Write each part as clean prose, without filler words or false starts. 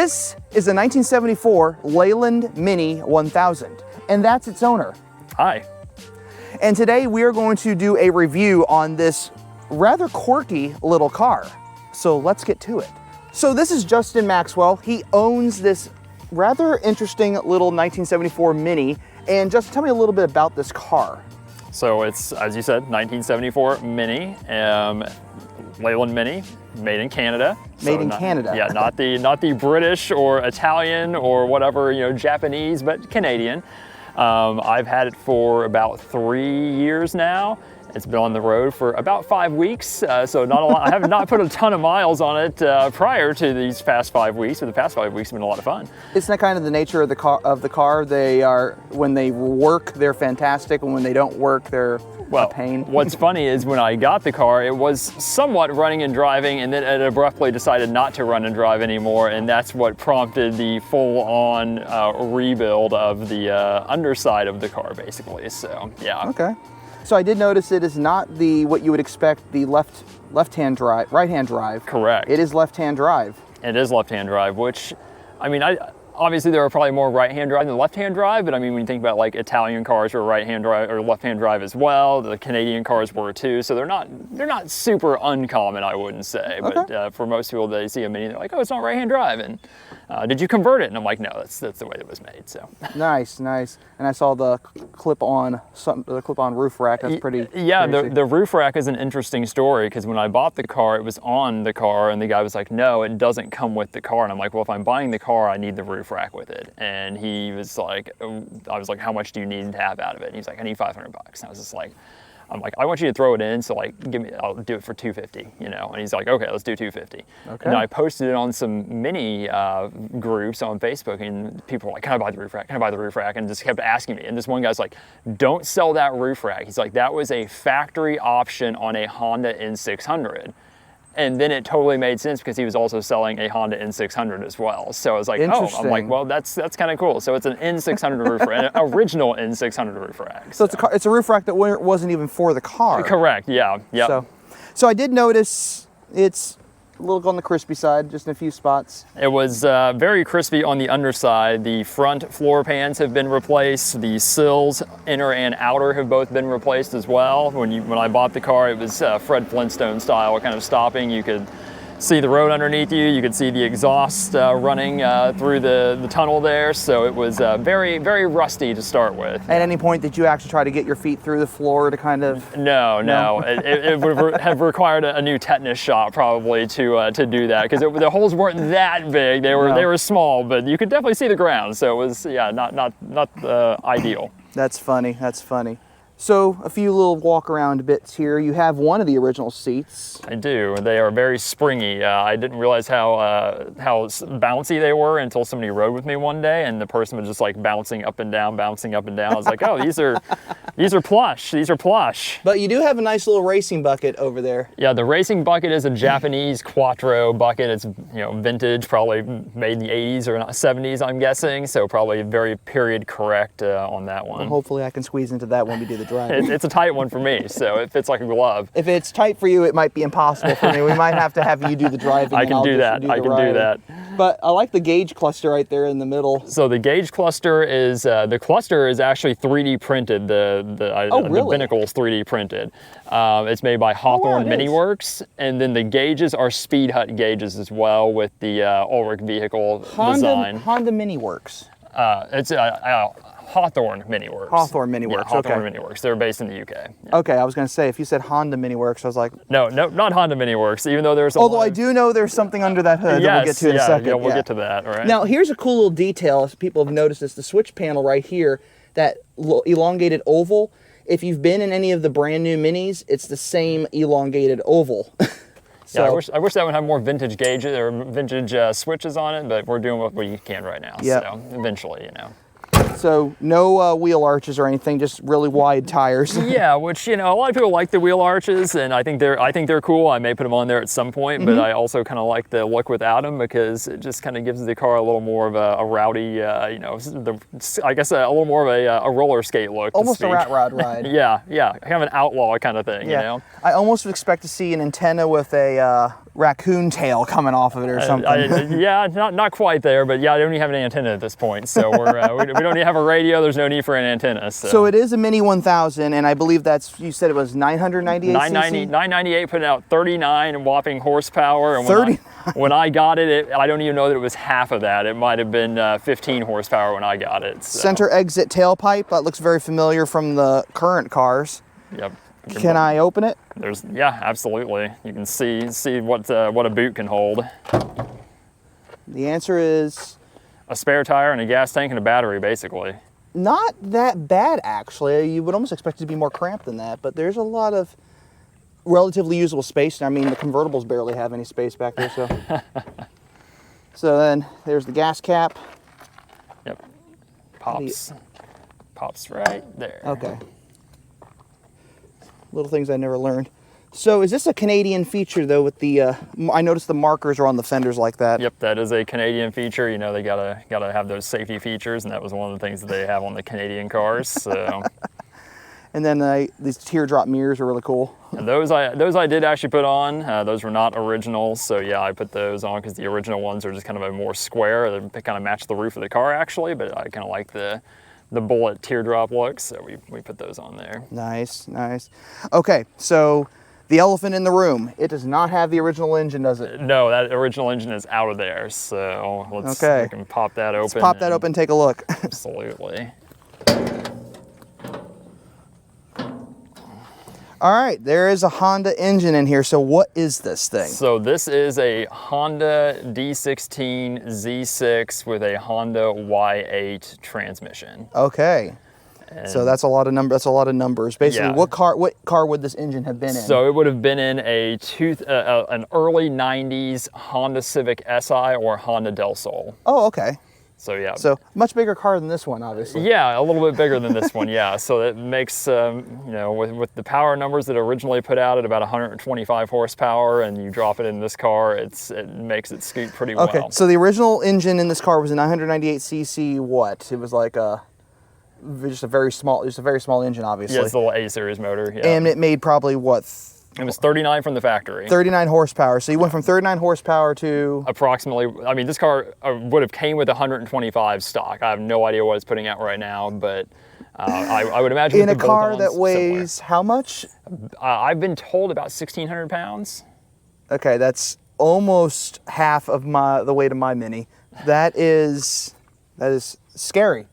This is a 1974 Leyland Mini 1000, and that's its owner. Hi. And today we are going to do a review on this rather quirky little car. So let's get to it. So this is Justin Maxwell. He owns this rather interesting little 1974 Mini. And Justin, tell me a little bit about this car. So it's, as you said, 1974 Mini, Leyland Mini, made in Canada. Made in Canada. Yeah, not the British or Italian or whatever, Japanese, but Canadian. I've had it for about 3 years now. It's been on the road for about 5 weeks, so not a lot. I have not put a ton of miles on it prior to these past 5 weeks, but the past 5 weeks have been a lot of fun. Isn't that kind of the nature of the car? They are, when they work, they're fantastic, and when they don't work, they're a pain. What's funny is when I got the car, it was somewhat running and driving, and then it abruptly decided not to run and drive anymore, and that's what prompted the full-on rebuild of the underside of the car, basically. So yeah. Okay. So I did notice it is not what you would expect, the left-hand drive, right-hand drive. Correct. It is left-hand drive. It is left-hand drive, which, I mean, obviously there are probably more right-hand drive than left-hand drive, but I mean, when you think about like Italian cars were right-hand drive or left-hand drive as well, the Canadian cars were too, so they're not super uncommon, I wouldn't say. Okay. But for most people, they see a Mini, they're like, oh, it's not right-hand drive, and did you convert it? And I'm like, no, that's the way it was made. So nice. And I saw the clip-on roof rack. That's pretty. Yeah, crazy. the roof rack is an interesting story because when I bought the car, it was on the car, and the guy was like, no, it doesn't come with the car. And I'm like, well, if I'm buying the car, I need the roof rack with it. And he was like, I was like, how much do you need to have out of it? And he's like, I need $500. And I was just like, I want you to throw it in, so like, I'll do it for $250, And he's like, okay, let's do $250. Okay. And I posted it on some Mini groups on Facebook, and people were like, can I buy the roof rack? Can I buy the roof rack? And just kept asking me. And this one guy's like, don't sell that roof rack. He's like, that was a factory option on a Honda N600. And then it totally made sense because he was also selling a Honda N600 as well. So I was like, oh, I'm like, well, that's kind of cool. So it's an N600 roof rack, an original N600 roof rack. So it's a roof rack that wasn't even for the car. Correct, yeah. Yep. So I did notice it's a little on the crispy side, just in a few spots. It was very crispy on the underside. The front floor pans have been replaced. The sills, inner and outer, have both been replaced as well. When I bought the car, it was Fred Flintstone style kind of stopping. You could see the road underneath you. You could see the exhaust running through the tunnel there. So it was very, very rusty to start with. At any point, did you actually try to get your feet through the floor to kind of? No. It would have required a new tetanus shot probably to do that, because the holes weren't that big. They were small, but you could definitely see the ground. So it was not ideal. That's funny. So a few little walk around bits here. You have one of the original seats. I do. They are very springy. I didn't realize how bouncy they were until somebody rode with me one day, and the person was just like bouncing up and down. I was like, oh, these are plush. These are plush. But you do have a nice little racing bucket over there. Yeah, the racing bucket is a Japanese Quattro bucket. It's vintage, probably made in the 80s or 70s, I'm guessing. So probably very period correct on that one. Well, hopefully I can squeeze into that when we do the drive. It's a tight one for me, so it fits like a glove. If it's tight for you, it might be impossible for me. We might have to have you do the driving. I can do that. But I like the gauge cluster right there in the middle. So the gauge cluster is actually 3D printed. The binnacle is 3D printed. It's made by Hawthorne Mini Works, and then the gauges are Speed Hut gauges as well with the Ulrich vehicle design. Honda Mini Works. It's Hawthorne Mini Works. Hawthorne Mini Works. Yeah, Hawthorne Mini Works. They're based in the UK. Yeah. Okay, I was going to say, if you said Honda Mini Works, I was like... No, not Honda Mini Works, even though there's Although I do know there's something under that hood that we'll get to in a second. Yeah, we'll get to that, all right? Now, here's a cool little detail, if people have noticed this, the switch panel right here, that elongated oval. If you've been in any of the brand new Minis, it's the same elongated oval. So, yeah, I wish that would have more vintage gauges or vintage switches on it, but we're doing what we can right now. Yep. So eventually, So no wheel arches or anything, just really wide tires. Yeah, which a lot of people like the wheel arches, and I think they're cool. I may put them on there at some point, but I also kind of like the look without them because it just kind of gives the car a little more of a rowdy, I guess a little more of a roller skate look. Almost a rat rod ride. Yeah, kind of an outlaw kind of thing. Yeah. I almost would expect to see an antenna with a raccoon tail coming off of it or something. Yeah, not quite there, but yeah, I don't even have an antenna at this point. So we don't even have a radio. There's no need for an antenna. So it is a Mini 1000, and I believe that's, you said it was 998 cc? 998 putting out 39 whopping horsepower. And 30. When I got it, I don't even know that it was half of that. It might have been 15 horsepower when I got it. So. Center exit tailpipe. That looks very familiar from the current cars. Yep. Can I open it? Yeah, absolutely. You can see what a boot can hold. The answer is a spare tire and a gas tank and a battery, basically. Not that bad, actually. You would almost expect it to be more cramped than that, but there's a lot of relatively usable space. I mean, the convertibles barely have any space back there, so. So then there's the gas cap. Yep. Pops right there. Okay. Little things I never learned. So is this a Canadian feature though with the, I noticed the markers are on the fenders like that. Yep, that is a Canadian feature. You know, they gotta have those safety features, and that was one of the things that they have on the Canadian cars, so. And then these teardrop mirrors are really cool. And those I did actually put on. Those were not originals, so yeah, I put those on because the original ones are just kind of a more square. They kind of match the roof of the car actually, but I kind of like the bullet teardrop look, so we put those on there. Nice, nice. Okay, so the elephant in the room, it does not have the original engine, does it? No, that original engine is out of there, so we can pop that open. Let's pop that open and take a look. Absolutely. All right, there is a Honda engine in here. So what is this thing? So this is a Honda D16 Z6 with a Honda Y8 transmission. Okay. And so that's a lot of numbers. Basically, yeah. what car would this engine have been in? So it would have been in an early 90s Honda Civic Si or Honda Del Sol. Oh, okay. So yeah. So much bigger car than this one, obviously. Yeah, a little bit bigger than this one. Yeah. So it makes you know, with the power numbers that originally put out at about 125 horsepower, and you drop it in this car, it makes it scoot pretty well. Okay. So the original engine in this car was a 998 cc. What? It was like just a very small engine, obviously. Yeah, it's a little A series motor. Yeah. And it made probably what? It was 39 from the factory. 39 horsepower. So you went from 39 horsepower to? Approximately. I mean, this car would have came with 125 stock. I have no idea what it's putting out right now, but I would imagine in a car that weighs somewhere. How much? I've been told about 1,600 pounds. Okay, that's almost half of the weight of my Mini. That is scary.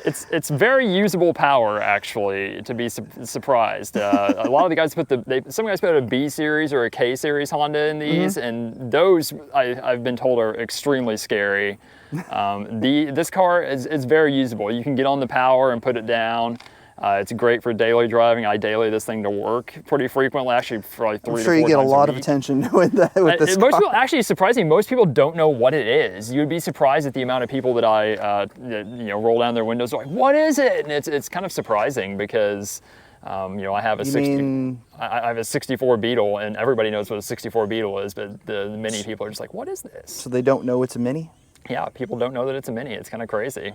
It's very usable power, actually, to be surprised. A lot of the guys some guys put a B series or a K series Honda in these, and those I've been told are extremely scary. This car is very usable. You can get on the power and put it down. It's great for daily driving. I daily this thing to work pretty frequently, actually for like 3 to 4 times a week. I'm sure you get a lot of attention with this car. Most people, actually, surprisingly, most people don't know what it is. You'd be surprised at the amount of people that I roll down their windows like, what is it? And it's kind of surprising because I have a 64 Beetle, and everybody knows what a 64 Beetle is, but the Mini people are just like, what is this? So they don't know it's a Mini? Yeah, people don't know that it's a Mini. It's kind of crazy.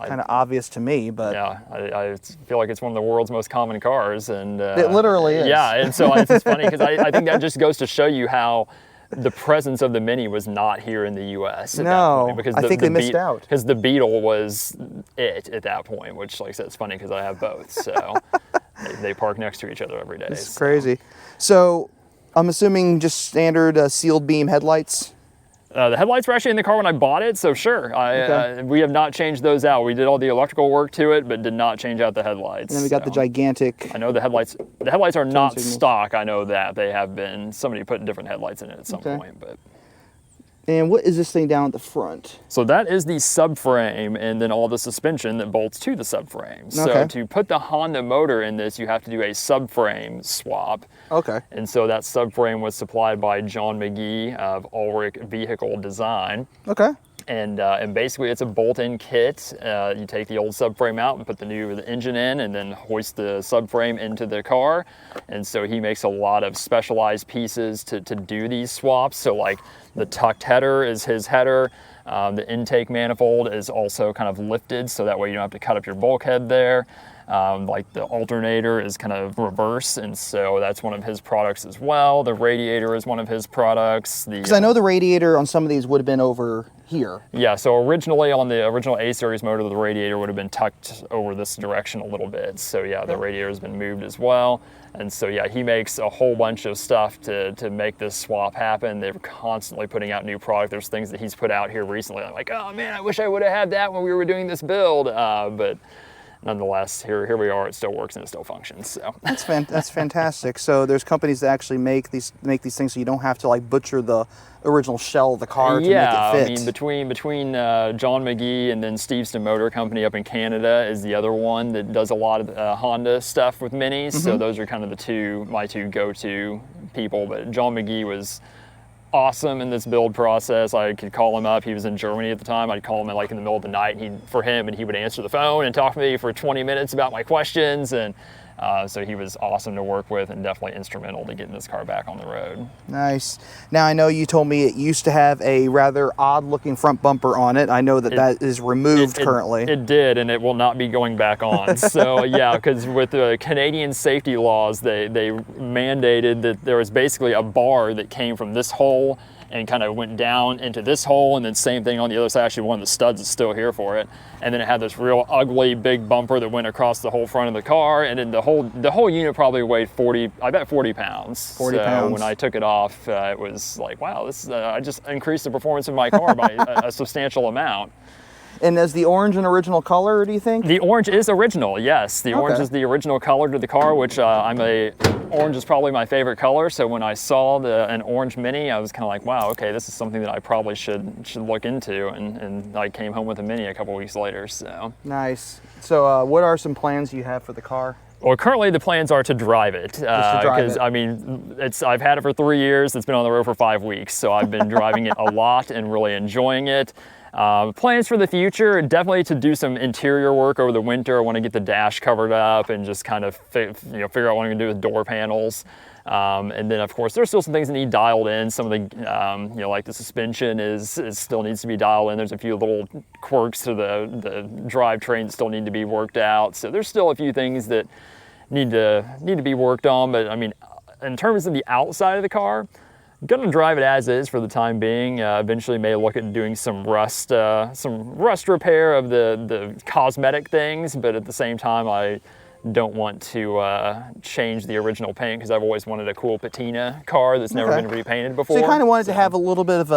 Kind of obvious to me, but yeah, I feel like it's one of the world's most common cars, and it literally is. Yeah, and so it's funny because I think that just goes to show you how the presence of the Mini was not here in the U.S. at that point, because I think they missed out. Because the Beetle was it at that point, which, like I said, it's funny because I have both, so they park next to each other every day. It's crazy. So I'm assuming just standard sealed beam headlights. The headlights were actually in the car when I bought it, so sure. We have not changed those out. We did all the electrical work to it, but did not change out the headlights. And then we got the gigantic. I know the headlights are not stock. I know that they have been. Somebody put different headlights in it at some point, but. And what is this thing down at the front? So that is the subframe, and then all the suspension that bolts to the subframe. So to put the Honda motor in this, you have to do a subframe swap. Okay. And so that subframe was supplied by John McGee of Ulrich Vehicle Design. Okay. And basically it's a bolt-in kit. You take the old subframe out and put the new engine in, and then hoist the subframe into the car. And so he makes a lot of specialized pieces to do these swaps. So like the tucked header is his header. The intake manifold is also kind of lifted, so that way you don't have to cut up your bulkhead there. Like the alternator is kind of reverse, and so that's one of his products as well. The radiator is one of his products. Because I know the radiator on some of these would have been over here. Yeah, so originally on the original A-Series motor, the radiator would have been tucked over this direction a little bit. So yeah, the radiator has been moved as well. And so yeah, he makes a whole bunch of stuff to make this swap happen. They're constantly putting out new product. There's things that he's put out here recently. I'm like, oh man, I wish I would have had that when we were doing this build. But nonetheless, here we are. It still works and it still functions. So that's fantastic. So there's companies that actually make these things so you don't have to like butcher the original shell of the car to make it fit. I mean, between John McGee and then Steveston Motor Company up in Canada is the other one that does a lot of Honda stuff with minis. So those are kind of my two go-to people. But John McGee was awesome in this build process. I could call him up. He was in Germany at the time. I'd call him in like in the middle of the night and he would answer the phone and talk to me for 20 minutes about my questions. And so he was awesome to work with and definitely instrumental to getting this car back on the road. Nice. Now I know you told me it used to have a rather odd looking front bumper on it. I know that is removed currently. It did, and it will not be going back on. So yeah, because with the Canadian safety laws, they mandated that there was basically a bar that came from this hole and kind of went down into this hole, and then same thing on the other side. Actually, one of the studs is still here for it. And then it had this real ugly big bumper that went across the whole front of the car, and then the whole unit probably weighed 40 pounds. 40 so pounds. When I took it off, it was like, wow, this I just increased the performance of my car by a substantial amount. And is the orange an original color, do you think? The orange is original, yes. The orange is the original color to the car, which orange is probably my favorite color. So when I saw an orange Mini, I was kind of like, wow, okay, this is something that I probably should look into. And I came home with a Mini a couple weeks later, so. Nice. So what are some plans you have for the car? Well, currently the plans are to drive it. Because I mean, I've had it for 3 years. It's been on the road for 5 weeks. So I've been driving it a lot and really enjoying it. Plans for the future, definitely to do some interior work over the winter. I want to get the dash covered up and just kind of figure out what I'm going to do with door panels. And then of course there's still some things that need dialed in. Some of the, like the suspension is still needs to be dialed in. There's a few little quirks to the drivetrain that still need to be worked out. So there's still a few things that need to be worked on. But I mean, in terms of the outside of the car, gonna drive it as is for the time being. Eventually may look at doing some rust repair of the cosmetic things, but at the same time I don't want to change the original paint because I've always wanted a cool patina car that's never been repainted before. So you kind of wanted to have a little bit of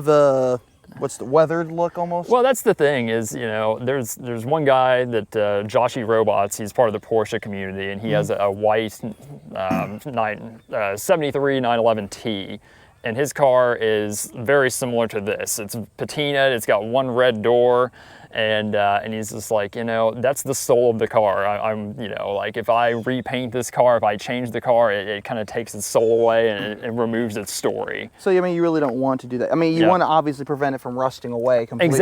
a what's the weathered look almost? Well, that's the thing is, there's one guy that Joshy Robots, he's part of the Porsche community, and he has a white 73 911T, and his car is very similar to this. It's patina, it's got one red door, and he's just like, that's the soul of the car. I'm like if I repaint this car, if I change the car, it kind of takes its soul away and it removes its story. So I mean, you really don't want to do that. I mean, you want to obviously prevent it from rusting away completely.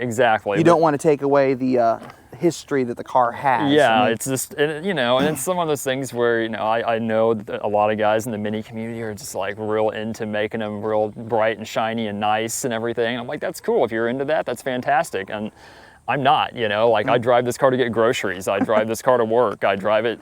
Exactly. You don't want to take away the history that the car has. Yeah, it's just, and it's some of those things where, I know that a lot of guys in the Mini community are just like real into making them real bright and shiny and nice and everything. I'm like, that's cool. If you're into that, that's fantastic. And I'm not, like I drive this car to get groceries. I drive this car to work. I drive it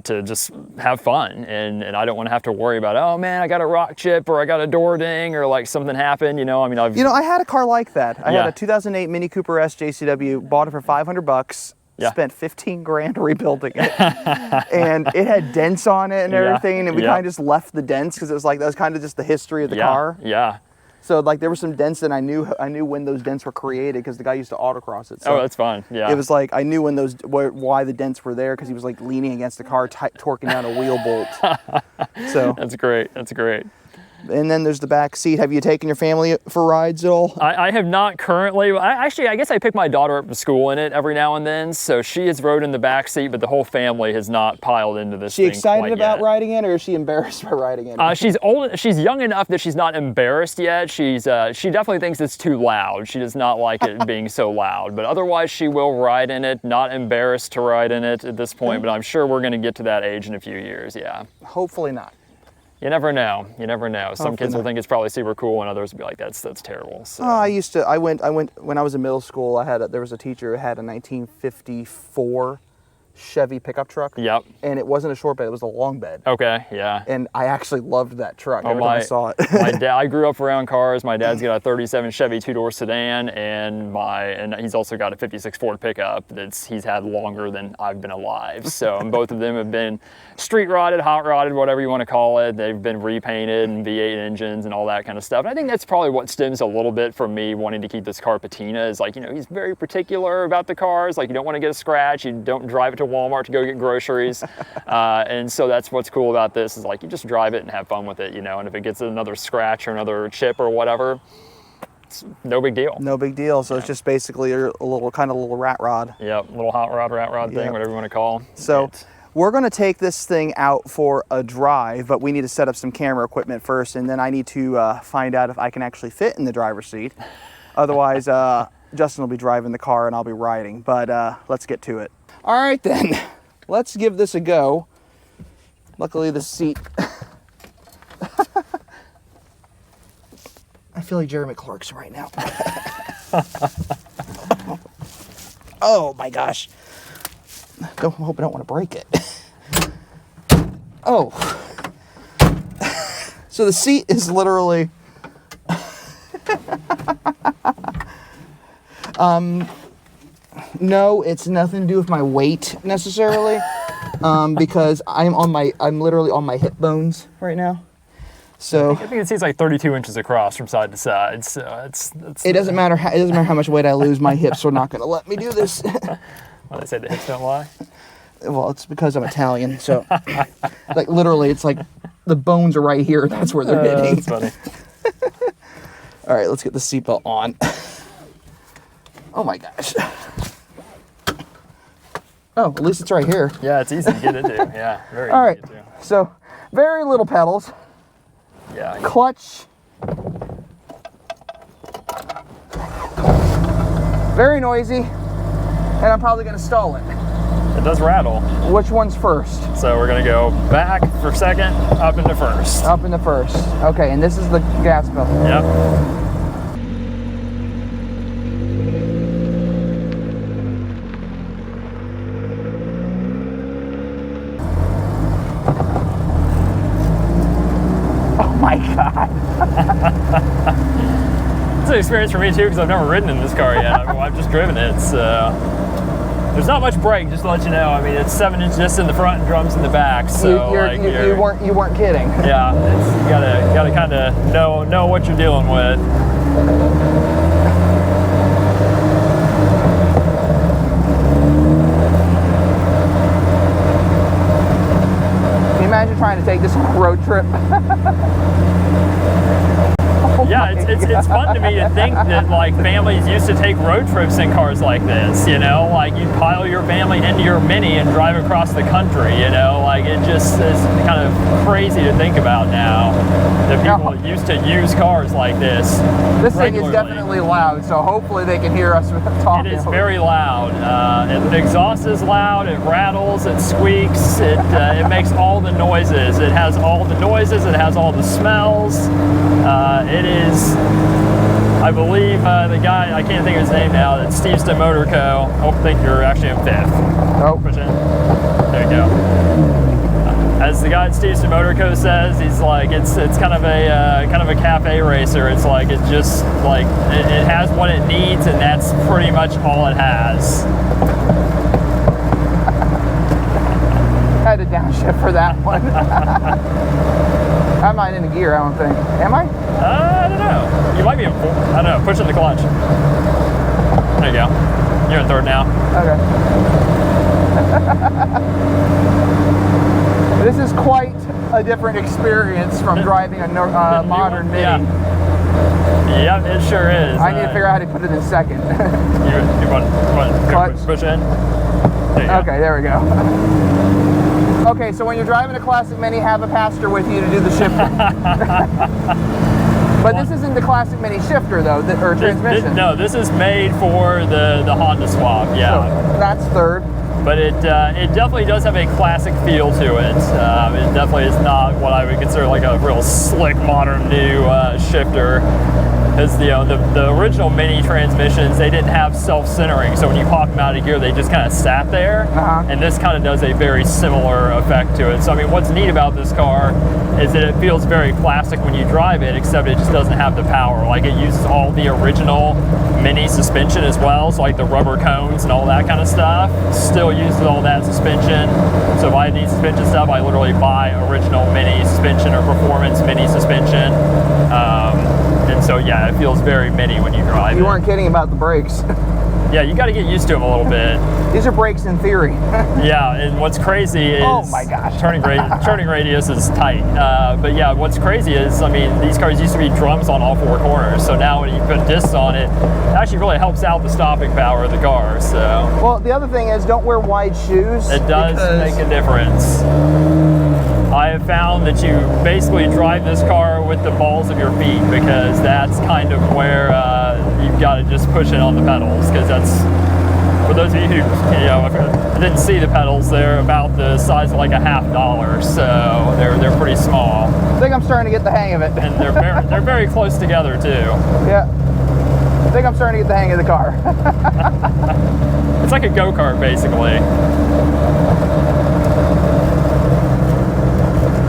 to just have fun. And I don't want to have to worry about, oh man, I got a rock chip or I got a door ding or like something happened. I had a car like that. I had a 2008 Mini Cooper S JCW, bought it for $500. Spent 15 grand rebuilding it. And it had dents on it and everything. And we kind of just left the dents because it was like, that was kind of just the history of the car. Yeah. So like there were some dents that I knew when those dents were created because the guy used to autocross it. So oh, that's fun. Yeah. It was like I knew why the dents were there because he was like leaning against the car, torquing down a wheel bolt. So that's great. That's great. And then there's the back seat. Have you taken your family for rides at all? I have not currently. I guess I pick my daughter up to school in it every now and then. So she has rode in the back seat, but the whole family has not piled into this thing. Is she excited about yet. riding it, or is she embarrassed by riding it? She's old. She's young enough that she's not embarrassed yet. She definitely thinks it's too loud. She does not like it being so loud. But otherwise, she will ride in it. Not embarrassed to ride in it at this point. But I'm sure we're going to get to that age in a few years. Yeah. Hopefully not. You never know. You never know. Some Hopefully kids will not. think it's probably super cool, and others will be like, "That's terrible." So. I went when I was in middle school. There was a teacher who had a 1954 Chevy pickup truck. Yep. And it wasn't a short bed; it was a long bed. Okay. Yeah. And I actually loved that truck every time I saw it. My dad. I grew up around cars. My dad's got a '37 Chevy 2-door sedan, and he's also got a '56 Ford pickup he's had longer than I've been alive. So and both of them have been street rotted, hot rodded, whatever you want to call it. They've been repainted and V8 engines and all that kind of stuff. And I think that's probably what stems a little bit from me wanting to keep this car patina. Is like, he's very particular about the cars. Like, you don't want to get a scratch. You don't drive it to Walmart to go get groceries. And so that's what's cool about this is like, you just drive it and have fun with it, and if it gets another scratch or another chip or whatever, it's no big deal. No big deal. So it's just basically a little rat rod. Yep, little hot rod, rat rod thing, whatever you want to call So it. we're going to take this thing out for a drive, but we need to set up some camera equipment first, and then I need to find out if I can actually fit in the driver's seat. Otherwise, Justin will be driving the car and I'll be riding, but let's get to it. All right then, let's give this a go. Luckily the seat, I feel like Jeremy Clarkson right now. Oh my gosh. Hope I don't want to break it. Oh. So the seat is literally no, it's nothing to do with my weight necessarily. Because I'm literally on my hip bones right now. So I think the seat's like 32 inches across from side to side. So it doesn't matter how much weight I lose, my hips are not going to let me do this. Well, they say the hips don't lie. Well, it's because I'm Italian, so like literally, it's like the bones are right here. That's where they're hitting. That's funny. All right, let's get the seatbelt on. Oh my gosh. Oh, at least it's right here. Yeah, it's easy to get into. Yeah, very All right, easy to get into. so very little pedals. Yeah. Clutch. Very noisy, and I'm probably going to stall it. It does rattle. Which one's first? So we're going to go back for second, up into first. Up into first. Okay, and this is the gas pedal. Yep. Oh my God. It's an experience for me too because I've never ridden in this car yet. I've just driven it. So there's not much brake, just to let you know. I mean, it's 7 inches just in the front and drums in the back. So you weren't kidding. Yeah, you gotta kind of know what you're dealing with. Can you imagine trying to take this on a road trip? Yeah, it's fun to me to think that like families used to take road trips in cars like this, like you'd pile your family into your Mini and drive across the country, like it just is kind of crazy to think about now that people used to use cars like this. This thing is definitely loud, so hopefully they can hear us talking. It is very loud. The exhaust is loud, it rattles, it squeaks, it makes all the noises. It has all the noises, it has all the smells. It is, I believe, the guy, I can't think of his name now, that's Steve's to Motor Co. I think you're actually in 5th. Oh. Push in. There you go. As the guy at Steve's to Motor Co. says, he's like, it's kind of a cafe racer. It's like, it just, like, it has what it needs, and that's pretty much all it has. I had to downshift for that one. I'm not in a gear, I don't think. Am I? I don't know. You might be in 4th. I don't know. Push in the clutch. There you go. You're in 3rd now. Okay. This is quite a different experience from driving a modern Mini. Yeah, it sure is. I need to figure out how to put it in second. you want clutch. Push in? There you go. Okay, there we go. Okay, so when you're driving a classic Mini, have a passenger with you to do the shifting. But this isn't the classic Mini shifter though, or transmission. No, this is made for the Honda swap. Yeah. So that's 3rd. But it definitely does have a classic feel to it. It definitely is not what I would consider like a real slick, modern, new shifter. Because the original Mini transmissions, they didn't have self-centering, so when you pop them out of gear, they just kind of sat there. And this kind of does a very similar effect to it. So I mean, what's neat about this car is that it feels very classic when you drive it, except it just doesn't have the power. Like, it uses all the original Mini suspension as well, so like the rubber cones and all that kind of stuff. Still uses all that suspension. So if I need suspension stuff, I literally buy original Mini suspension or performance Mini suspension. And so yeah, it feels very Mini when you drive it. You weren't kidding about the brakes. Yeah, you got to get used to them a little bit. These are brakes in theory. Yeah, and what's crazy is oh my gosh, turning radius is tight. But yeah, what's crazy is, I mean, these cars used to be drums on all four corners. So now when you put discs on it, it actually really helps out the stopping power of the car. So well, the other thing is, don't wear wide shoes. It does make a difference. I have found that you basically drive this car with the balls of your feet, because that's kind of where you've got to just push it on the pedals, because that's, for those of you who didn't see the pedals, they're about the size of like a $50, so they're pretty small. I think I'm starting to get the hang of it. And they're very close together too. Yeah, I think I'm starting to get the hang of the car. It's like a go-kart basically.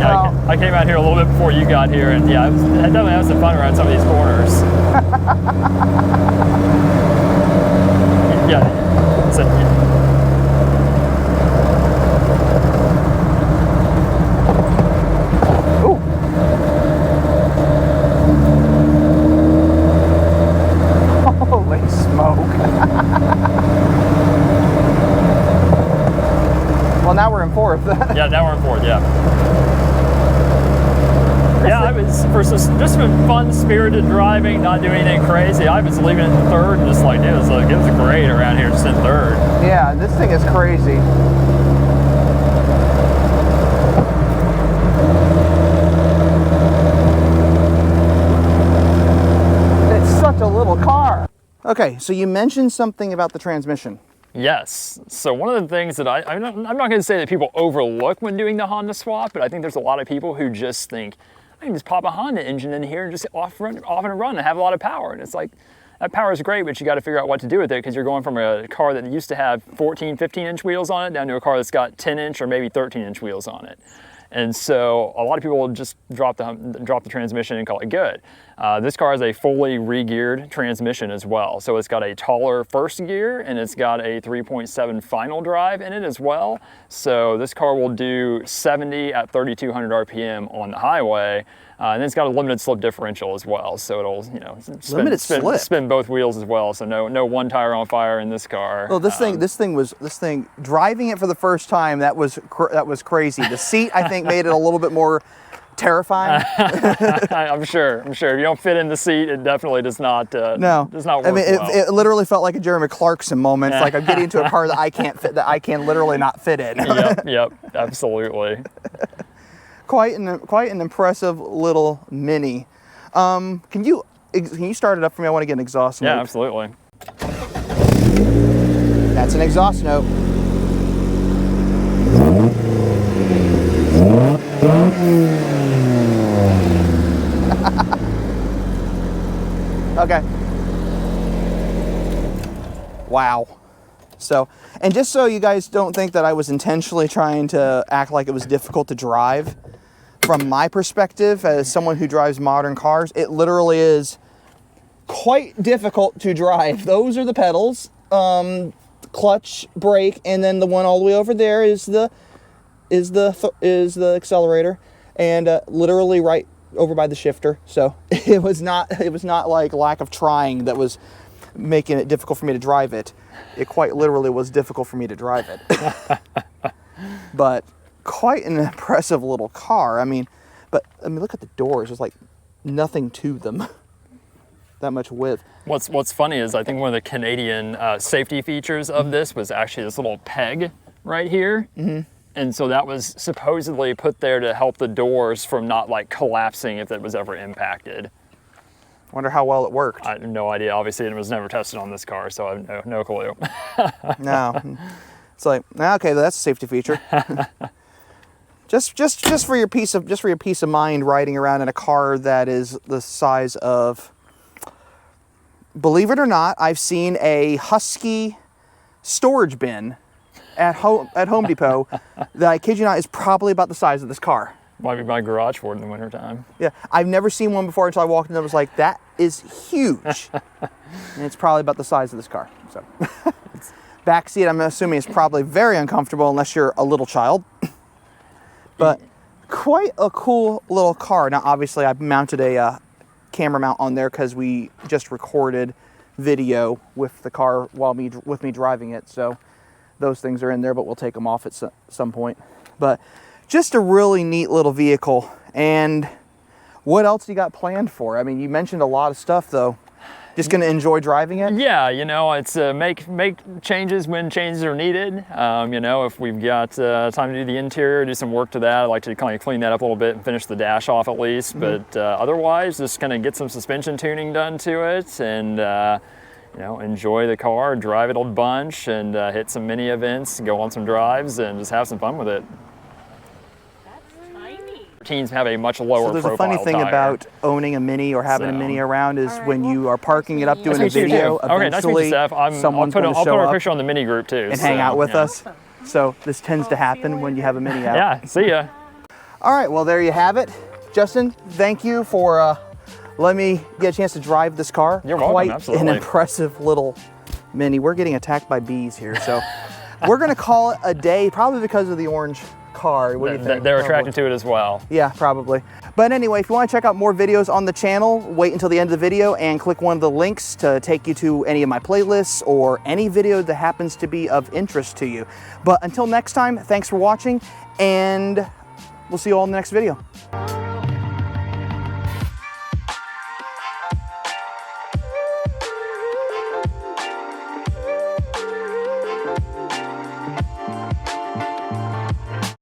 Yeah, I came out here a little bit before you got here, and yeah, I definitely had some fun around some of these corners. Yeah, so, ooh. Holy smoke. Well, now we're in fourth. Yeah, now we're in fourth, yeah. Yeah, I was, for just fun, spirited driving, not doing anything crazy, I was leaving it in third and just like, it was great around here just in third. Yeah, this thing is crazy. It's such a little car. Okay, so you mentioned something about the transmission. Yes. So one of the things that I'm not going to say that people overlook when doing the Honda swap, but I think there's a lot of people who just think, I can just pop a Honda engine in here and just off and run and have a lot of power. And it's like, that power is great, but you got to figure out what to do with it, because you're going from a car that used to have 14, 15-inch wheels on it down to a car that's got 10-inch or maybe 13-inch wheels on it. And so a lot of people will just drop the transmission and call it good. This car has a fully re-geared transmission as well. So it's got a taller first gear, and it's got a 3.7 final drive in it as well. So this car will do 70 at 3,200 RPM on the highway. And then it's got a limited slip differential as well, so it'll spin both wheels as well. So no one tire on fire in this car. Well, this thing driving it for the first time, that was crazy. The seat, I think, made it a little bit more terrifying. I'm sure. If you don't fit in the seat, it definitely does not. No, does not work. I mean, well. it literally felt like a Jeremy Clarkson moment. It's like I'm getting into a car that I can't fit, that I can literally not fit in. Yep, absolutely. Quite an impressive little Mini. Can you start it up for me? I want to get an exhaust note. Yeah, absolutely. That's an exhaust note. Okay. Wow. So, and just so you guys don't think that I was intentionally trying to act like it was difficult to drive, from my perspective as someone who drives modern cars, it literally is quite difficult to drive. Those are the pedals, clutch, brake, and then the one all the way over there is the accelerator, and literally right over by the shifter. So it was not like lack of trying that was making it difficult for me to drive it. It quite literally was difficult for me to drive it. But quite an impressive little car. I mean, look at the doors. There's like nothing to them. That much width. What's funny is I think one of the Canadian safety features of this was actually this little peg right here. Mm-hmm. And so that was supposedly put there to help the doors from not like collapsing if it was ever impacted. Wonder how well it worked. I have no idea. Obviously, it was never tested on this car, so I have no clue. No. It's like, okay, that's a safety feature. just for your peace of mind, riding around in a car that is the size of, believe it or not, I've seen a Husky storage bin at Home Depot that, I kid you not, is probably about the size of this car. Might be my garage for it in the wintertime. Yeah, I've never seen one before until I walked in and was like, that is huge. And it's probably about the size of this car. So, back seat, I'm assuming, is probably very uncomfortable unless you're a little child. But quite a cool little car. Now, obviously, I've mounted a camera mount on there because we just recorded video with the car with me driving it. So those things are in there, but we'll take them off at some point. But just a really neat little vehicle. And what else you got planned for? I mean, you mentioned a lot of stuff, though. Just going to enjoy driving it? Yeah, you know, it's make changes when changes are needed. You know, if we've got time to do the interior, do some work to that, I'd like to kind of clean that up a little bit and finish the dash off at least. But otherwise, just kind of get some suspension tuning done to it and, you know, enjoy the car, drive it a bunch and hit some mini events, go on some drives and just have some fun with it. Teens have a much lower profile. So there's a funny thing about owning a Mini or having a Mini around is when you are parking it up doing a video, okay, nice to meet you, Steph. someone's going to show I'll put up a picture on the Mini group too. and hang out with us. So this tends to happen when you have a Mini out. Yeah, see ya. All right, well, there you have it. Justin, thank you for letting me get a chance to drive this car. You're welcome, Quite absolutely. an impressive little Mini. We're getting attacked by bees here, so we're going to call it a day, probably because of the orange car. What do you think? They're attracted to it as well. Yeah, probably. But anyway, if you want to check out more videos on the channel, wait until the end of the video and click one of the links to take you to any of my playlists or any video that happens to be of interest to you. But until next time, thanks for watching, and we'll see you all in the next video.